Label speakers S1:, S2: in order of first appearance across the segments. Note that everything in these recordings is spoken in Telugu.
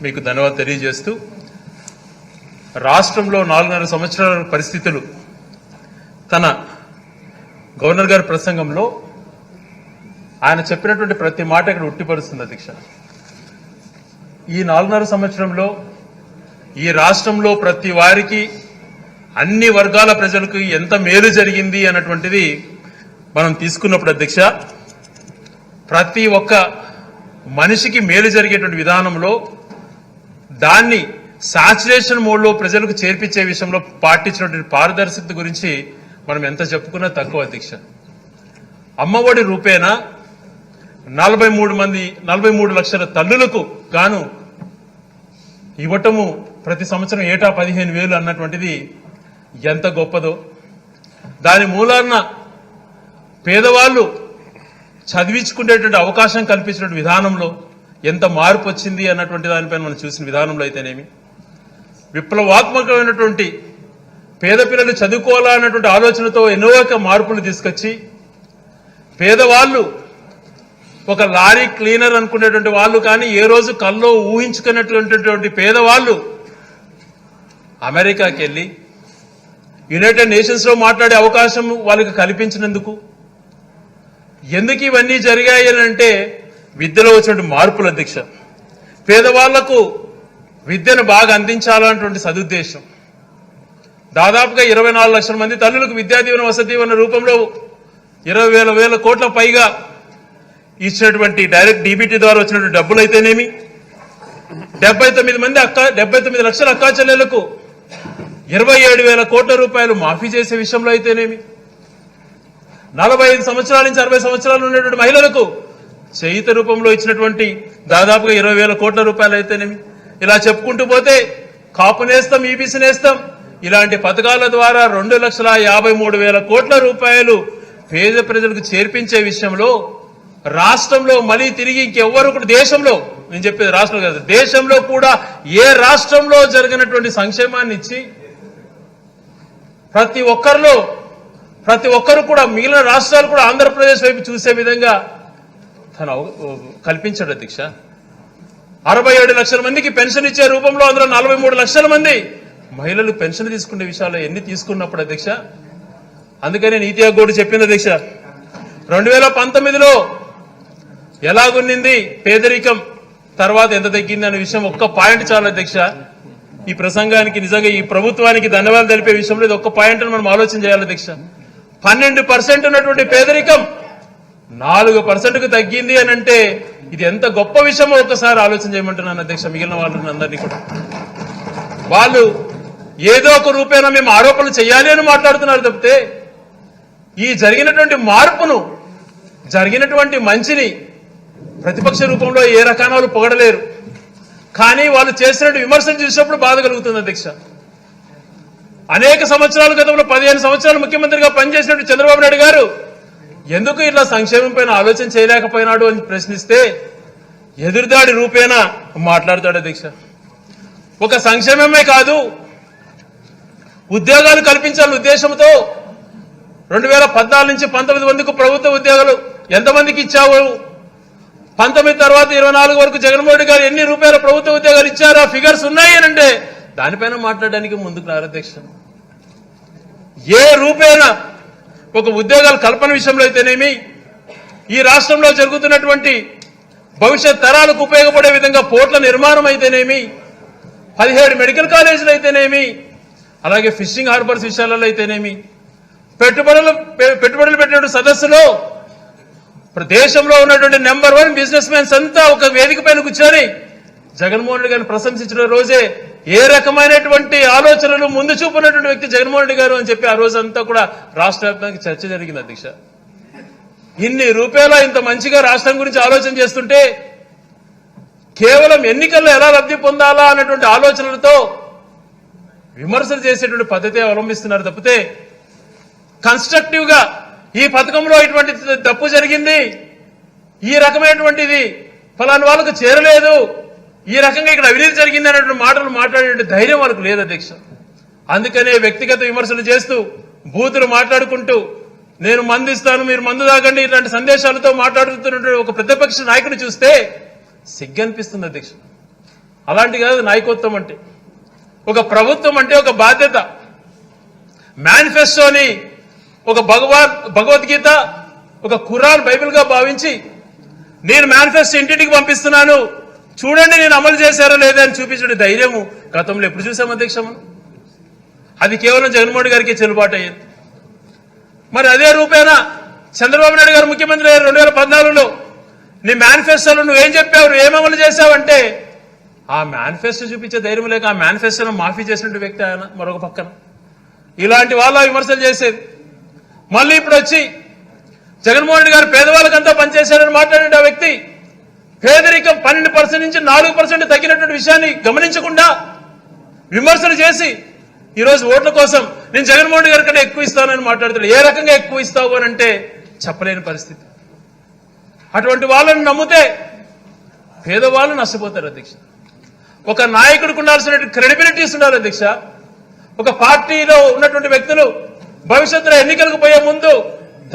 S1: మీకు ధన్యవాదాలు తెలియజేస్తూ రాష్ట్రంలో 4.5 సంవత్సరాల పరిస్థితులు తన గవర్నర్ గారి ప్రసంగంలో ఆయన చెప్పినటువంటి ప్రతి మాట ఇక్కడ ఉట్టిపరుస్తుంది అధ్యక్ష. ఈ 4.5 సంవత్సరంలో ఈ రాష్ట్రంలో ప్రతి వారికి అన్ని వర్గాల ప్రజలకు ఎంత మేలు జరిగింది అన్నటువంటిది మనం తీసుకున్నప్పుడు అధ్యక్ష, ప్రతి ఒక్క మనిషికి మేలు జరిగేటువంటి విధానంలో దాన్ని సాచురేషన్ మోడ్లో ప్రజలకు చేర్పించే విషయంలో పాటించినటువంటి పారదర్శకత గురించి మనం ఎంత చెప్పుకున్నా తక్కువ అధ్యక్ష. అమ్మఒడి రూపేణా 43 లక్షల తల్లులకు గాను ఇవ్వటము ప్రతి సంవత్సరం ఏటా 15,000 అన్నటువంటిది ఎంత గొప్పదో, దాని మూలాన పేదవాళ్ళు చదివించుకునేటువంటి అవకాశం కల్పించినటువంటి విధానంలో ఎంత మార్పు వచ్చింది అన్నటువంటి దానిపైన మనం చూసిన విధానంలో అయితేనేమి, విప్లవాత్మకమైనటువంటి పేద పిల్లలు చదువుకోవాలన్నటువంటి ఆలోచనతో ఎన్నో మార్పులు తీసుకొచ్చి పేదవాళ్ళు ఒక లారీ క్లీనర్ అనుకునేటువంటి వాళ్ళు కానీ ఏ రోజు కల్లో ఊహించుకున్నటువంటి పేదవాళ్ళు అమెరికాకి వెళ్ళి యునైటెడ్ నేషన్స్ లో మాట్లాడే అవకాశం వాళ్ళకి కల్పించినందుకు, ఎందుకు ఇవన్నీ జరిగాయి అంటే విద్యలో వచ్చినటువంటి మార్పుల అధ్యక్ష. పేదవాళ్లకు విద్యను బాగా అందించాలన్నటువంటి సదుద్దేశం. దాదాపుగా 24 లక్షల మంది తల్లులకు విద్యా దీవెన వసతి దీవెన రూపంలో 20,000 కోట్ల పైగా ఇచ్చినటువంటి డైరెక్ట్ డీబీటీ ద్వారా వచ్చినటువంటి డబ్బులు అయితేనేమి, 79 లక్షల అక్కా చెల్లెలకు 27,000 కోట్ల రూపాయలు మాఫీ చేసే విషయంలో అయితేనేమి, 45 సంవత్సరాల నుంచి 60 సంవత్సరాలు ఉన్నటువంటి మహిళలకు చేయుత రూపంలో ఇచ్చినటువంటి దాదాపుగా 20,000 కోట్ల రూపాయలు అయితేనేమి, ఇలా చెప్పుకుంటూ పోతే కాపు నేస్తం, ఈబీసీ నేస్తం ఇలాంటి పథకాల ద్వారా 2,53,000 కోట్ల రూపాయలు పేద ప్రజలకు చేర్పించే విషయంలో రాష్ట్రంలో మళ్ళీ తిరిగి ఇంకెవ్వరు కూడా దేశంలో, నేను చెప్పేది రాష్ట్రం కాదు, దేశంలో కూడా ఏ రాష్ట్రంలో జరిగినటువంటి సంక్షేమాన్ని ఇచ్చి ప్రతి ఒక్కరు కూడా మిగిలిన రాష్ట్రాలు కూడా ఆంధ్రప్రదేశ్ వైపు చూసే విధంగా తను కల్పించాడు అధ్యక్ష. 67 లక్షల మందికి పెన్షన్ ఇచ్చే రూపంలో అందులో 43 లక్షల మంది మహిళలు పెన్షన్ తీసుకునే విషయాలు ఎన్ని తీసుకున్నప్పుడు అధ్యక్ష, అందుకనే నీతి ఆయోగ్ కూడా చెప్పింది అధ్యక్ష, 2019లో ఎలాగున్నింది పేదరికం, తర్వాత ఎంత తగ్గింది అనే విషయం ఒక్క పాయింట్ చాలు అధ్యక్ష. ఈ ప్రసంగానికి నిజంగా ఈ ప్రభుత్వానికి ధన్యవాదాలు తెలిపే విషయంలో ఇది ఒక్క పాయింట్ మనం ఆలోచన చేయాలి అధ్యక్ష. 12% ఉన్నటువంటి పేదరికం 4%కు తగ్గింది అని అంటే ఇది ఎంత గొప్ప విషయమో ఒక్కసారి ఆలోచన చేయమంటున్నాను అధ్యక్ష. మిగిలిన వాళ్ళని అందరినీ కూడా వాళ్ళు ఏదో ఒక రూపేణా మేము ఆరోపణలు చేయాలి అని మాట్లాడుతున్నారు తప్పితే ఈ జరిగినటువంటి మార్పును, జరిగినటువంటి మంచిని ప్రతిపక్ష రూపంలో ఏ రకాన వాళ్ళు పొగడలేరు. కానీ వాళ్ళు చేసినట్టు విమర్శలు చూసినప్పుడు బాధ కలుగుతుంది అధ్యక్ష. అనేక సంవత్సరాల గతంలో 15 సంవత్సరాలు ముఖ్యమంత్రిగా పనిచేసినట్టు చంద్రబాబు నాయుడు గారు ఎందుకు ఇట్లా సంక్షేమం పైన ఆలోచన చేయలేకపోయినాడు అని ప్రశ్నిస్తే ఎదురుదాడి రూపేణా మాట్లాడతాడు అధ్యక్ష. ఒక సంక్షేమమే కాదు, ఉద్యోగాలు కల్పించాలనే ఉద్దేశంతో 2014 నుంచి 19 మందికి ప్రభుత్వ ఉద్యోగాలు ఎంతమందికి ఇచ్చావు, 19 తర్వాత 24 వరకు జగన్మోహన్ రెడ్డి గారు ఎన్ని రూపాయల ప్రభుత్వ ఉద్యోగాలు ఇచ్చారో ఫిగర్స్ ఉన్నాయి అని అంటే దానిపైన మాట్లాడడానికి ముందుకు రారు అధ్యక్ష. ఏ రూపేణా ఒక ఉద్యోగాల కల్పన విషయంలో అయితేనేమి, ఈ రాష్ట్రంలో జరుగుతున్నటువంటి భవిష్యత్ తరాలకు ఉపయోగపడే విధంగా పోర్ట్ల నిర్మాణం అయితేనేమి, 17 మెడికల్ కాలేజీలు అయితేనేమి, అలాగే ఫిషింగ్ హార్బర్స్ విషయాలలో అయితేనేమి, పెట్టుబడులు పెట్టిన సదస్సులో దేశంలో ఉన్నటువంటి నెంబర్ 1 బిజినెస్ మ్యాన్స్ అంతా ఒక వేదిక పైన కూర్చొని జగన్మోహన్ రెడ్డి గారిని ప్రశంసించిన రోజే ఏ రకమైనటువంటి ఆలోచనలు ముందు చూపున్నటువంటి వ్యక్తి జగన్మోహన్ రెడ్డి గారు అని చెప్పి ఆ రోజంతా కూడా రాష్ట్ర వ్యాప్తంగా చర్చ జరిగింది అధ్యక్ష. ఇన్ని రూపాయల ఇంత మంచిగా రాష్ట్రం గురించి ఆలోచన చేస్తుంటే కేవలం ఎన్నికల్లో ఎలా లబ్ధి పొందాలా అన్నటువంటి ఆలోచనలతో విమర్శలు చేసేటువంటి పద్ధతి అవలంబిస్తున్నారు తప్పితే కన్స్ట్రక్టివ్ గా ఈ పథకంలో ఇటువంటి తప్పు జరిగింది, ఈ రకమైనటువంటిది ఫలాని వాళ్ళకు చేరలేదు, ఈ రకంగా ఇక్కడ అవినీతి జరిగింది అనేటువంటి మాటలు మాట్లాడే ధైర్యం వాళ్ళకు లేదు అధ్యక్ష. అందుకనే వ్యక్తిగత విమర్శలు చేస్తూ బూతులు మాట్లాడుకుంటూ నేను మందిస్తాను మీరు మందు తాగండి ఇట్లాంటి సందేశాలతో మాట్లాడుతున్నటువంటి ఒక ప్రతిపక్ష నాయకుడు చూస్తే సిగ్గనిపిస్తుంది అధ్యక్ష. అలాంటి కాదు నాయకత్వం అంటే. ఒక ప్రభుత్వం అంటే ఒక బాధ్యత. మేనిఫెస్టోని ఒక భగవద్గీత, ఒక ఖురాన్, బైబిల్గా భావించి నేను మేనిఫెస్టో ఇంటింటికి పంపిస్తున్నాను, చూడండి నేను అమలు చేశారో లేదా అని చూపించే ధైర్యము గతంలో ఎప్పుడు చూసాం అధ్యక్ష? మనం అది కేవలం జగన్మోహన్ గారికి చెల్లుబాటు అయ్యింది. మరి అదే రూపేణా చంద్రబాబు నాయుడు గారు ముఖ్యమంత్రి 2014లో నీ మేనిఫెస్టోలో నువ్వేం చెప్పావు, ఏం అమలు చేశావంటే ఆ మేనిఫెస్టో చూపించే ధైర్యం లేక ఆ మేనిఫెస్టోను మాఫీ చేసినట్టు వ్యక్తి ఆయన. మరొక పక్కన ఇలాంటి వాళ్ళ విమర్శలు చేసేది. మళ్ళీ ఇప్పుడు వచ్చి జగన్మోహన్ గారు పేదవాళ్ళకంతా పనిచేశారని మాట్లాడే ఆ వ్యక్తి పేదరికం 12% నుంచి 4% తగ్గినటువంటి విషయాన్ని గమనించకుండా విమర్శలు చేసి ఈరోజు ఓట్ల కోసం నేను జగన్మోహన్ గారి కంటే ఎక్కువ ఇస్తానని మాట్లాడుతాడు. ఏ రకంగా ఎక్కువ ఇస్తావు అని అంటే చెప్పలేని పరిస్థితి. అటువంటి వాళ్ళని నమ్మితే పేదవాళ్ళు నష్టపోతారు అధ్యక్ష. ఒక నాయకుడికి ఉండాల్సిన క్రెడిబిలిటీస్ ఉండాలి అధ్యక్ష. ఒక పార్టీలో ఉన్నటువంటి వ్యక్తులు భవిష్యత్తులో ఎన్నికలకు పోయే ముందు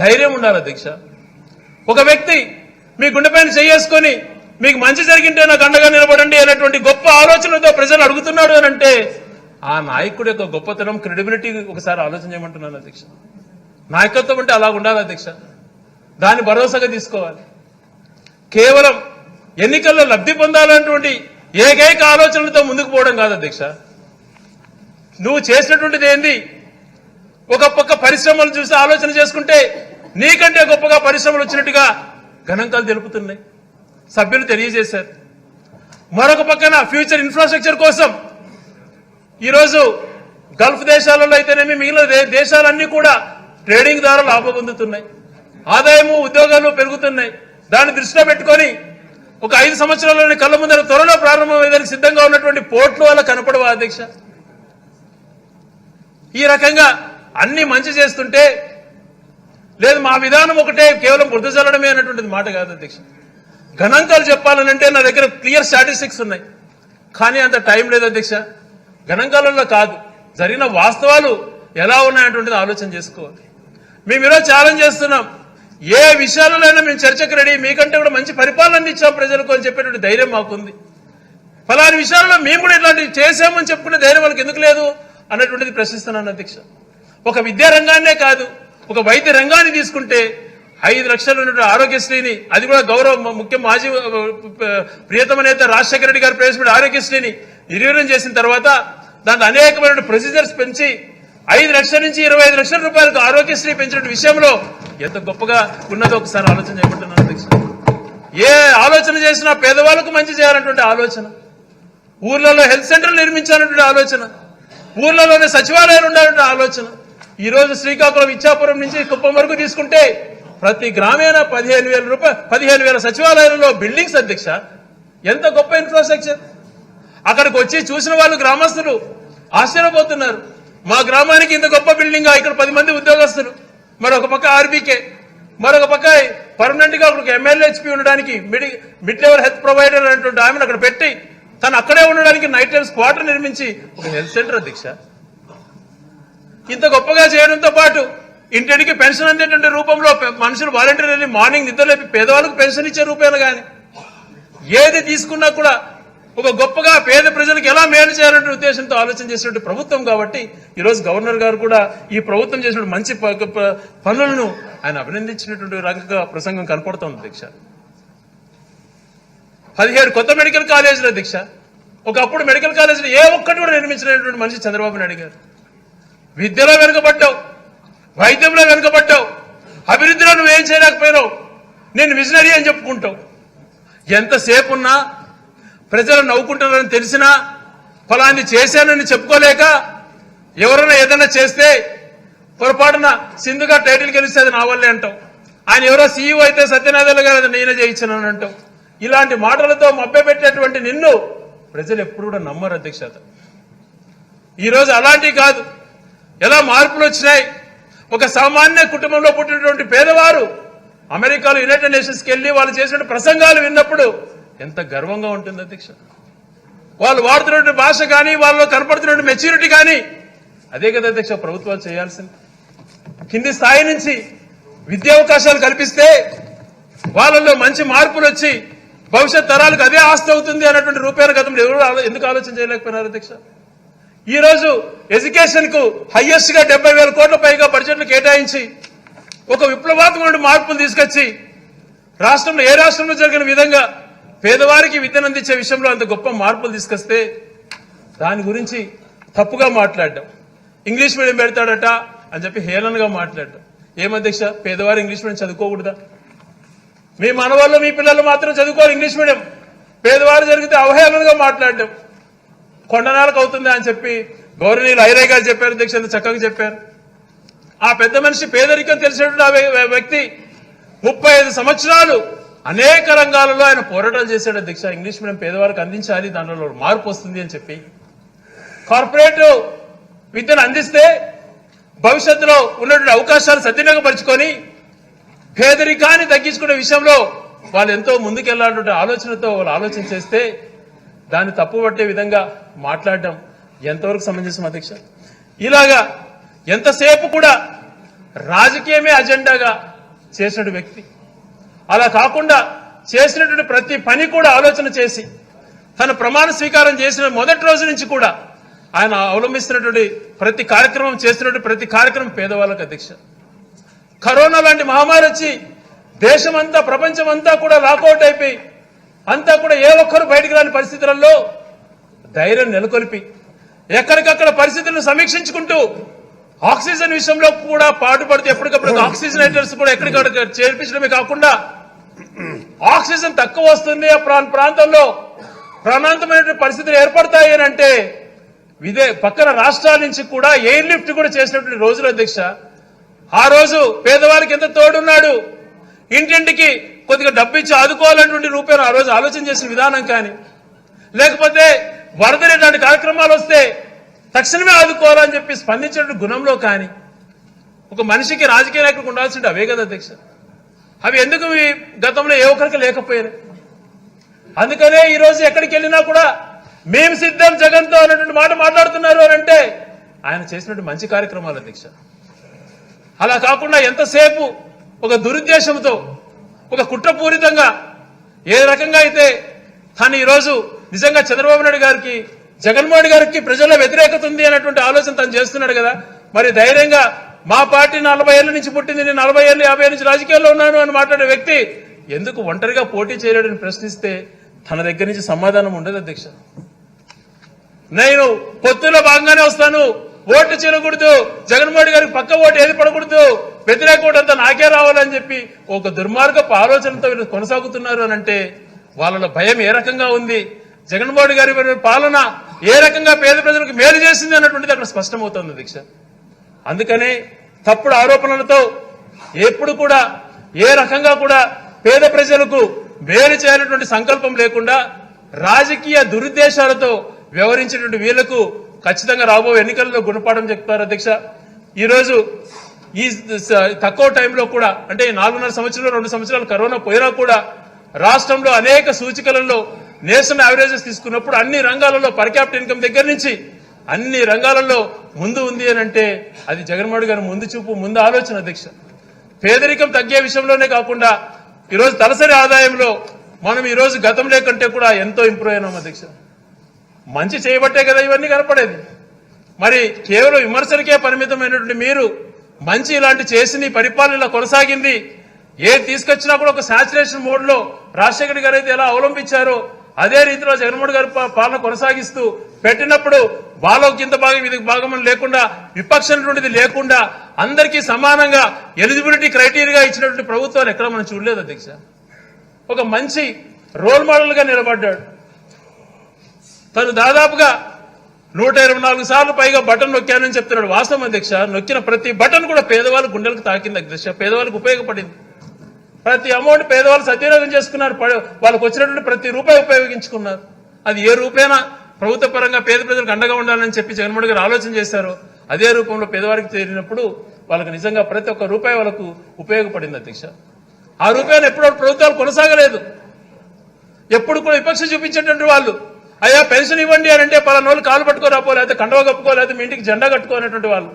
S1: ధైర్యం ఉండాలి అధ్యక్ష. ఒక వ్యక్తి మీ గుండెపైన చేసుకొని మీకు మంచి జరిగింటే నాకు అండగా నిలబడండి అనేటువంటి గొప్ప ఆలోచనలతో ప్రజలు అడుగుతున్నాడు అని అంటే ఆ నాయకుడి యొక్క గొప్పతనం, క్రెడిబిలిటీ ఒకసారి ఆలోచన చేయమంటున్నాను అధ్యక్ష. నాయకత్వం అంటే అలా ఉండాలి అధ్యక్ష. దాన్ని భరోసాగా తీసుకోవాలి. కేవలం ఎన్నికల్లో లబ్ధి పొందాలన్నటువంటి ఏకైక ఆలోచనలతో ముందుకు పోవడం కాదు అధ్యక్ష. నువ్వు చేసినటువంటిది ఏంది? ఒక పక్క పరిశ్రమలు చూసి ఆలోచన చేసుకుంటే నీకంటే గొప్పగా పరిశ్రమలు వచ్చినట్టుగా గణాంకాలు తెలుపుతున్నాయి, సభ్యులు తెలియజేశారు. మరొక పక్కన ఫ్యూచర్ ఇన్ఫ్రాస్ట్రక్చర్ కోసం ఈరోజు గల్ఫ్ దేశాలలో అయితేనేమి మిగిలిన దేశాలన్నీ కూడా ట్రేడింగ్ ద్వారా లాభం పొందుతున్నాయి, ఆదాయము ఉద్యోగాలు పెరుగుతున్నాయి. దాన్ని దృష్టిలో పెట్టుకొని ఒక 5 సంవత్సరాల్లోని కళ్ళ ముందర త్వరలో ప్రారంభమయ్యేదానికి సిద్ధంగా ఉన్నటువంటి పోర్ట్లు వల్ల కనపడవా అధ్యక్ష? ఈ రకంగా అన్ని మంచి చేస్తుంటే లేదు మా విధానం ఒకటే కేవలం బురద చల్లడమే అన్నటువంటిది మాట కాదు అధ్యక్ష. గణాంకాలు చెప్పాలనంటే నా దగ్గర క్లియర్ స్టాటిస్టిక్స్ ఉన్నాయి, కానీ అంత టైం లేదు అధ్యక్ష. గణాంకాలలో కాదు, జరిగిన వాస్తవాలు ఎలా ఉన్నాయనేటువంటిది ఆలోచన చేసుకోవాలి. మేము ఈరోజు ఛాలెంజ్ చేస్తున్నాం, ఏ విషయాలైనా మేము చర్చకు రెడీ, మీకంటే కూడా మంచి పరిపాలన ఇచ్చాం ప్రజలకు అని చెప్పేటువంటి ధైర్యం మాకుంది. ఫలాని విషయాల్లో మేము కూడా ఇట్లాంటివి చేశామని చెప్పుకునే ధైర్యం వాళ్ళకి ఎందుకు లేదు అన్నటువంటిది ప్రశ్నిస్తున్నాను అధ్యక్ష. ఒక విద్యా రంగాన్నే కాదు, ఒక వైద్య రంగాన్ని తీసుకుంటే 5 లక్షలు ఉన్నటువంటి ఆరోగ్యశ్రీని, అది కూడా గౌరవ ముఖ్య మాజీ ప్రియతమ నేత రాజశేఖర రెడ్డి గారు ప్రవేశపెట్టిన ఆరోగ్యశ్రీని నిర్వీర్యం చేసిన తర్వాత దాంట్లో అనేకమైన ప్రొసీజర్స్ పెంచి 5 లక్షల నుంచి 25 లక్షల రూపాయలకు ఆరోగ్యశ్రీ పెంచిన విషయంలో ఎంత గొప్పగా ఉన్నదో ఒకసారి ఆలోచన చేయమంటున్నాను అధ్యక్ష. ఏ ఆలోచన చేసినా పేదవాళ్ళకు మంచి చేయాలన్నటువంటి ఆలోచన, ఊర్లలో హెల్త్ సెంటర్లు నిర్మించాలన్నటువంటి ఆలోచన, ఊర్లలోనే సచివాలయాలు ఉండాలంటే ఆలోచన. ఈ రోజు శ్రీకాకుళం ఇచ్చాపురం నుంచి కుప్పం వరకు తీసుకుంటే ప్రతి గ్రామీణ 15,000 సచివాలయాలలో బిల్డింగ్స్ అధ్యక్ష. ఎంత గొప్ప ఇన్ఫ్రాస్ట్రక్చర్. అక్కడికి వచ్చి చూసిన వాళ్ళు గ్రామస్తులు ఆశ్చర్యపోతున్నారు. మా గ్రామానికి ఇంత గొప్ప బిల్డింగ్, ఇక్కడ 10 మంది ఉద్యోగస్తులు, మరొక పక్క ఆర్బీకే, మరొక పక్క పర్మనెంట్ గా ఒక MLHP ఉండడానికి మిడ్ లెవెల్ హెల్త్ ప్రొవైడర్ అనేటువంటి ఆమెను అక్కడ పెట్టి తను అక్కడే ఉండడానికి నైట్ టైమ్స్ క్వార్టర్ నిర్మించి ఒక హెల్త్ సెంటర్ అధ్యక్ష. ఇంత గొప్పగా చేయడంతో పాటు ఇంటికి పెన్షన్ అందేటువంటి రూపంలో మనుషులు వాలంటీర్ వెళ్ళి మార్నింగ్ నిద్రలేపి పేదవాళ్ళకు పెన్షన్ ఇచ్చే రూపాయలు కానీ ఏది తీసుకున్నా కూడా ఒక గొప్పగా పేద ప్రజలకు ఎలా మేలు చేయాలనే ఉద్దేశంతో ఆలోచన చేసినటువంటి ప్రభుత్వం. కాబట్టి ఈరోజు గవర్నర్ గారు కూడా ఈ ప్రభుత్వం చేసిన మంచి పనులను ఆయన అభినందించినటువంటి రంగంగా ప్రసంగం కనపడుతోంది అధ్యక్ష. 17 కొత్త మెడికల్ కాలేజీలు అధ్యక్ష. ఒకప్పుడు మెడికల్ కాలేజీలు ఏ ఒక్కటి కూడా నిర్మించినటువంటి మనిషి చంద్రబాబు నాయుడు గారు. విద్యలో వెనుకబడ్డావు, వైద్యంలో వెనుకబడ్డావు, అభివృద్ధిలో నువ్వేం చేయలేకపోయినావు, నేను విజనరీ అని చెప్పుకుంటావు. ఎంతసేపు ఉన్నా ప్రజలు నవ్వుకుంటున్నారని తెలిసినా ఫలాన్ని చేశానని చెప్పుకోలేక ఎవరైనా ఏదైనా చేస్తే పొరపాటున సింధుగా టైటిల్ గెలిస్తే అది నా వల్లే అంటావు. ఆయన ఎవరో CEO అయితే సత్యనారాయణ గారు అది నేనే చేయించానని అంటావు. ఇలాంటి మాటలతో మభ్యపెట్టేటువంటి నిన్ను ప్రజలు ఎప్పుడు కూడా నమ్మరు అధ్యక్షత. ఈరోజు అలాంటివి కాదు, ఎలా మార్పులు వచ్చినాయి. ఒక సామాన్య కుటుంబంలో పుట్టినటువంటి పేదవారు అమెరికాలో యునైటెడ్ నేషన్స్కి వెళ్ళి వాళ్ళు చేసిన ప్రసంగాలు విన్నప్పుడు ఎంత గర్వంగా ఉంటుంది అధ్యక్ష. వాళ్ళు వాడుతున్నటువంటి భాష కానీ వాళ్ళలో కనపడుతున్న మెచ్యూరిటీ కానీ అదే కదా అధ్యక్ష ప్రభుత్వాలు చేయాల్సింది. కింది స్థాయి నుంచి విద్యావకాశాలు కల్పిస్తే వాళ్ళలో మంచి మార్పులు వచ్చి భవిష్యత్ తరాలకు అదే ఆస్తి అవుతుంది అన్నటువంటి రూపాయల గతంలో ఎవరు ఎందుకు ఆలోచన చేయలేకపోయినారు అధ్యక్ష? ఈ రోజు ఎడ్యుకేషన్ కు హైయెస్ట్ గా 70,000 కోట్ల పైగా బడ్జెట్ కేటాయించి ఒక విప్లవాత్మక మార్పులు తీసుకొచ్చి రాష్ట్రంలో ఏ రాష్ట్రంలో జరిగిన విధంగా పేదవారికి విద్యను అందించే విషయంలో అంత గొప్ప మార్పులు తీసుకొస్తే దాని గురించి తప్పుగా మాట్లాడడం, ఇంగ్లీష్ మీడియం పెడతాడట అని చెప్పి హేళనగా మాట్లాడడం. ఏమధ్యక్ష, పేదవారు ఇంగ్లీష్ మీడియం చదువుకోకూడదా? మీ మనవాళ్ళు మీ పిల్లలు మాత్రం చదువుకోవాలి ఇంగ్లీష్ మీడియం, పేదవారు జరిగితే అవహేళనగా మాట్లాడడం కొండనాలకు అవుతుంది అని చెప్పి గౌరవనీయులు ఐరయ్య గారు చెప్పారు అధ్యక్ష, చక్కగా చెప్పారు. ఆ పెద్ద మనిషి పేదరికం తెలిసినటువంటి ఆ వ్యక్తి 35 సంవత్సరాలు అనేక రంగాలలో ఆయన పోరాటాలు చేశాడు అధ్యక్ష. ఇంగ్లీష్ మీడియం పేదవారికి అందించాలి, దానిలో మార్పు వస్తుంది అని చెప్పి కార్పొరేట్ విద్యను అందిస్తే భవిష్యత్తులో ఉన్నటువంటి అవకాశాలు సద్వినియోగపరుచుకొని పేదరికాన్ని తగ్గించుకునే విషయంలో వాళ్ళు ఎంతో ముందుకెళ్లాలనే ఆలోచనతో వాళ్ళు ఆలోచన చేస్తే దాన్ని తప్పుపట్టే విధంగా మాట్లాడడం ఎంతవరకు సమంజసం అధ్యక్ష? ఇలాగా ఎంతసేపు కూడా రాజకీయమే అజెండాగా చేసిన వ్యక్తి, అలా కాకుండా చేసినటువంటి ప్రతి పని కూడా ఆలోచన చేసి తన ప్రమాణ స్వీకారం చేసిన మొదటి రోజు నుంచి కూడా ఆయన అవలంబిస్తున్నటువంటి ప్రతి కార్యక్రమం, చేస్తున్నటువంటి ప్రతి కార్యక్రమం పేదవాళ్ళకు అధ్యక్ష. కరోనా లాంటి మహమ్మారి వచ్చి దేశమంతా ప్రపంచమంతా కూడా లాకౌట్ అయిపోయి అంతా కూడా ఏ ఒక్కరు బయటకు రాని పరిస్థితులలో ధైర్యం నెలకొల్పి ఎక్కడికక్కడ పరిస్థితులను సమీక్షించుకుంటూ ఆక్సిజన్ విషయంలో కూడా పాటుపడుతూ ఎప్పటికప్పుడు ఆక్సిజనేటర్స్ కూడా ఎక్కడికక్కడ చేర్పించడమే కాకుండా ఆక్సిజన్ తక్కువ వస్తుంది ఆ ప్రాంతంలో ప్రాణాంతమైన పరిస్థితులు ఏర్పడతాయి అని అంటే పక్కన రాష్ట్రాల నుంచి కూడా ఎయిర్ లిఫ్ట్ కూడా చేసినటువంటి రోజులు అధ్యక్ష. ఆ రోజు పేదవారికి ఎంత తోడున్నాడు, ఇంటింటికి కొద్దిగా డబ్బు ఇచ్చి ఆదుకోవాలన్నటువంటి రూపాయలు ఆ రోజు ఆలోచన చేసిన విధానం కానీ, లేకపోతే వరదలు ఇలాంటి కార్యక్రమాలు వస్తే తక్షణమే ఆదుకోవాలని చెప్పి స్పందించిన గుణంలో కానీ ఒక మనిషికి రాజకీయ నాయకుడికి ఉండాల్సింటే అవే కదా అధ్యక్ష. అవి ఎందుకు గతంలో ఏ ఒక్కరికి లేకపోయారు? అందుకనే ఈ రోజు ఎక్కడికి వెళ్ళినా కూడా మేము సిద్ధం జగన్తో అన్నటువంటి మాట మాట్లాడుతున్నారు అని అంటే ఆయన చేసినటువంటి మంచి కార్యక్రమాలు అధ్యక్ష. అలా కాకుండా ఎంతసేపు ఒక దురుద్దేశంతో ఒక కుట్రపూరితంగా ఏ రకంగా అయితే తను ఈరోజు నిజంగా చంద్రబాబు నాయుడు గారికి జగన్మోహన్ గారికి ప్రజల్లో వ్యతిరేకత ఉంది అన్నటువంటి ఆలోచన తను చేస్తున్నాడు కదా. మరి ధైర్యంగా మా పార్టీ 40 ఏళ్ల నుంచి పుట్టింది, నేను 40 ఏళ్ళు 50 ఏళ్ళ నుంచి రాజకీయాల్లో ఉన్నాను అని మాట్లాడే వ్యక్తి ఎందుకు ఒంటరిగా పోటీ చేయలేడని ప్రశ్నిస్తే తన దగ్గర నుంచి సమాధానం ఉండదు అధ్యక్ష. నేను పొత్తులో భాగంగానే వస్తాను, ఓట్లు చేయకూడదు, జగన్మోహన్ గారికి పక్క ఓటు ఏది పడకూడదు, వ్యతిరేక ఓటు అంతా నాకే రావాలని చెప్పి ఒక దుర్మార్గపు ఆలోచనతో వీళ్ళు కొనసాగుతున్నారు అని అంటే వాళ్ళ భయం ఏ రకంగా ఉంది, జగన్మోహన్ గారి పాలన ఏ రకంగా పేద ప్రజలకు మేలు చేసింది అన్నటువంటిది అక్కడ స్పష్టమవుతుంది అధ్యక్ష. అందుకనే తప్పుడు ఆరోపణలతో ఎప్పుడు కూడా ఏ రకంగా కూడా పేద ప్రజలకు మేలు చేయాలన్నటువంటి సంకల్పం లేకుండా రాజకీయ దురుద్దేశాలతో వ్యవహరించినటువంటి వీళ్లకు ఖచ్చితంగా రాబోయే ఎన్నికల్లో గుణపాఠం చెప్తారు అధ్యక్ష. ఈరోజు ఈ తక్కువ టైంలో కూడా అంటే 4.5 సంవత్సరాలు 2 సంవత్సరాలు కరోనా పోయినా కూడా రాష్ట్రంలో అనేక సూచికలలో నేషనల్ యావరేజెస్ తీసుకున్నప్పుడు అన్ని రంగాలలో పర్ క్యాపిటల్ ఇన్కమ్ దగ్గర నుంచి అన్ని రంగాలలో ముందు ఉంది అని అంటే అది జగన్మోహన్ గారి ముందు చూపు, ముందు ఆలోచన అధ్యక్ష. పేదరికం తగ్గే విషయంలోనే కాకుండా ఈరోజు తలసరి ఆదాయంలో మనం ఈరోజు గతంలో కంటే కూడా ఎంతో ఇంప్రూవ్ అయినాం అధ్యక్ష. మంచి చేయబట్టే కదా ఇవన్నీ కనపడేది. మరి కేవలం విమర్శలకే పరిమితమైనటువంటి మీరు మంచి ఇలాంటి చేసి పరిపాలన ఇలా కొనసాగింది, ఏది తీసుకొచ్చినా కూడా ఒక సాచురేషన్ మోడ్ లో రాజశేఖర్ గారు అయితే ఎలా అవలంబించారో అదే రీతిలో జగన్మోహన్ గారి పాలన కొనసాగిస్తూ పెట్టినప్పుడు వాళ్ళకి ఇంత భాగం ఇది భాగం లేకుండా విపక్షమైనటువంటిది లేకుండా అందరికీ సమానంగా ఎలిజిబిలిటీ క్రైటీరియా ఇచ్చినటువంటి ప్రభుత్వాలు ఎక్కడ మనం చూడలేదు అధ్యక్ష. ఒక మంచి రోల్ మోడల్ గా నిలబడ్డాడు. తను దాదాపుగా 124 సార్లు పైగా బటన్ నొక్కానని చెప్తున్నాడు. వాస్తవం అధ్యక్ష, నొక్కిన ప్రతి బటన్ కూడా పేదవాళ్ళ గుండెలకు తాకింది అధ్యక్ష, పేదవాళ్ళకు ఉపయోగపడింది. ప్రతి అమౌంట్ పేదవాళ్ళు సద్వినియోగం చేసుకున్నారు, వాళ్ళకు వచ్చినటువంటి ప్రతి రూపాయి ఉపయోగించుకున్నారు. అది ఏ రూపైనా ప్రభుత్వ పరంగా పేద ప్రజలకు అండగా ఉండాలని చెప్పి జగన్మోహన్ గారు ఆలోచన చేశారు. అదే రూపంలో పేదవారికి చేరినప్పుడు వాళ్ళకు నిజంగా ప్రతి ఒక్క రూపాయి వాళ్ళకు ఉపయోగపడింది అధ్యక్ష. ఆ రూపాయలు ఎప్పుడో ప్రభుత్వాలు కొనసాగలేదు. ఎప్పుడు కూడా విపక్ష చూపించేటువంటి వాళ్ళు అయ్యా పెన్షన్ ఇవ్వండి అని అంటే పలానోళ్ళు కాలు పట్టుకోరాపో, లేకపోతే కండవ కప్పుకో, లేకపోతే మీ ఇంటికి జెండా కట్టుకోనటువంటి వాళ్ళు.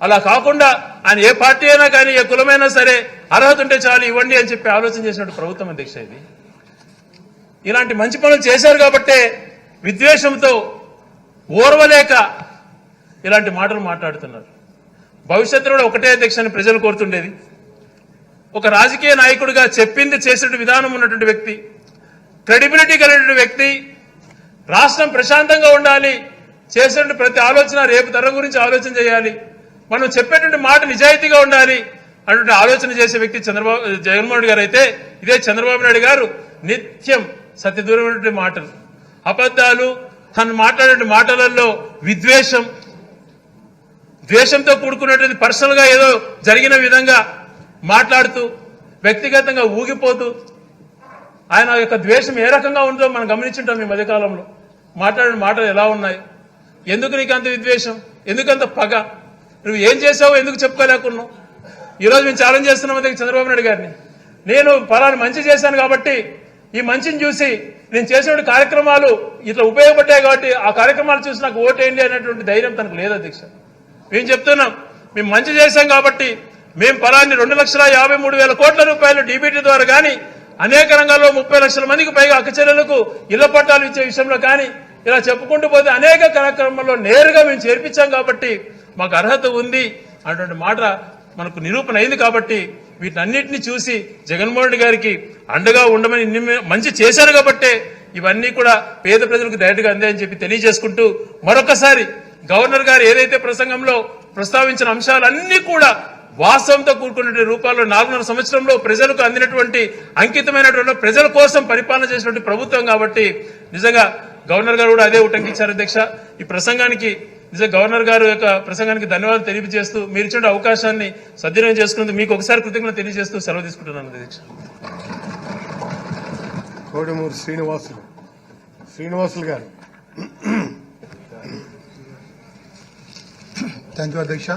S1: అలా కాకుండా ఆయన ఏ పార్టీ అయినా కానీ ఏ కులమైనా సరే అర్హత ఉంటే చాలు ఇవ్వండి అని చెప్పి ఆలోచన చేసినట్టు ప్రభుత్వం అధ్యక్ష. ఇది ఇలాంటి మంచి పనులు చేశారు కాబట్టే విద్వేషంతో ఓర్వలేక ఇలాంటి మాటలు మాట్లాడుతున్నారు. భవిష్యత్తులో కూడా ఒకటే అధ్యక్షాన్ని ప్రజలు కోరుతుండేది, ఒక రాజకీయ నాయకుడిగా చెప్పింది చేసిన విధానం ఉన్నటువంటి వ్యక్తి, క్రెడిబిలిటీ కలిగిన వ్యక్తి, రాష్ట్రం ప్రశాంతంగా ఉండాలి, చేసేటువంటి ప్రతి ఆలోచన రేపు తరం గురించి ఆలోచన చేయాలి, మనం చెప్పేటువంటి మాట నిజాయితీగా ఉండాలి అటువంటి ఆలోచన చేసే వ్యక్తి జగన్మోహన్ రెడ్డి గారు అయితే, ఇదే చంద్రబాబు నాయుడు గారు నిత్యం సత్యదూరమైనటువంటి మాటలు, అబద్ధాలు, తను మాట్లాడే మాటలలో విద్వేషం, ద్వేషంతో కూడుకున్నటువంటి పర్సనల్ గా ఏదో జరిగిన విధంగా మాట్లాడుతూ వ్యక్తిగతంగా ఊగిపోతూ ఆయన యొక్క ద్వేషం ఏ రకంగా ఉందో మనం గమనించుంటాం. ఈ మధ్యకాలంలో మాట్లాడిన మాటలు ఎలా ఉన్నాయి, ఎందుకు నీకు అంత విద్వేషం, ఎందుకంత పగ, నువ్వు ఏం చేసావో ఎందుకు చెప్పుకోలేకున్నావు. ఈరోజు మేము ఛాలెంజ్ చేస్తున్నాం చంద్రబాబు నాయుడు గారిని, నేను పలానా మంచి చేశాను కాబట్టి ఈ మంచిని చూసి నేను చేసిన కార్యక్రమాలు ఇట్లా ఉపయోగపడ్డాయి కాబట్టి ఆ కార్యక్రమాలు చూసి నాకు ఓటేయండి అనేటువంటి ధైర్యం తనకు లేదు అధ్యక్ష. మేము చెప్తున్నాం, మేము మంచి చేశాం కాబట్టి మేము ఫలాన్ని 2,53,000 కోట్ల రూపాయలు డీబీటీ ద్వారా కానీ అనేక రంగాల్లో 30 లక్షల మందికి పైగా అక్కచెల్లెలకు ఇళ్ల పట్టాలు ఇచ్చే విషయంలో కానీ ఇలా చెప్పుకుంటూ పోతే అనేక కార్యక్రమాల్లో నేరుగా మేము చేర్పించాం కాబట్టి మాకు అర్హత ఉంది అటువంటి మాట మనకు నిరూపణ అయింది. కాబట్టి వీటన్నిటిని చూసి జగన్మోహన్ రెడ్డి గారికి అండగా ఉండమని మంచి చేశారు కాబట్టే ఇవన్నీ కూడా పేద ప్రజలకు డైరెక్ట్గా అందాయని చెప్పి తెలియజేసుకుంటూ మరొకసారి గవర్నర్ గారు ఏదైతే ప్రసంగంలో ప్రస్తావించిన అంశాలన్నీ కూడా వాస్తవంతో కూడుకున్న రూపాల్లో 4.5 సంవత్సరంలో ప్రజలకు అందినటువంటి అంకితమైనటువంటి ప్రజల కోసం పరిపాలన చేసినటువంటి ప్రభుత్వం కాబట్టి నిజంగా గవర్నర్ గారు కూడా అదే ఉటంకించారు అధ్యక్ష. ఈ ప్రసంగానికి నిజంగా గవర్నర్ గారు యొక్క ప్రసంగానికి ధన్యవాదాలు తెలియజేస్తూ మీరు ఇచ్చిన అవకాశాన్ని సద్వినియోగం చేసుకున్నందుకు మీకు ఒకసారి కృతజ్ఞత తెలియజేస్తూ సెలవు తీసుకుంటున్నాను అధ్యక్ష.
S2: కోడమూరు శ్రీనివాసులు గారు.
S3: థ్యాంక్ యూ అధ్యక్ష.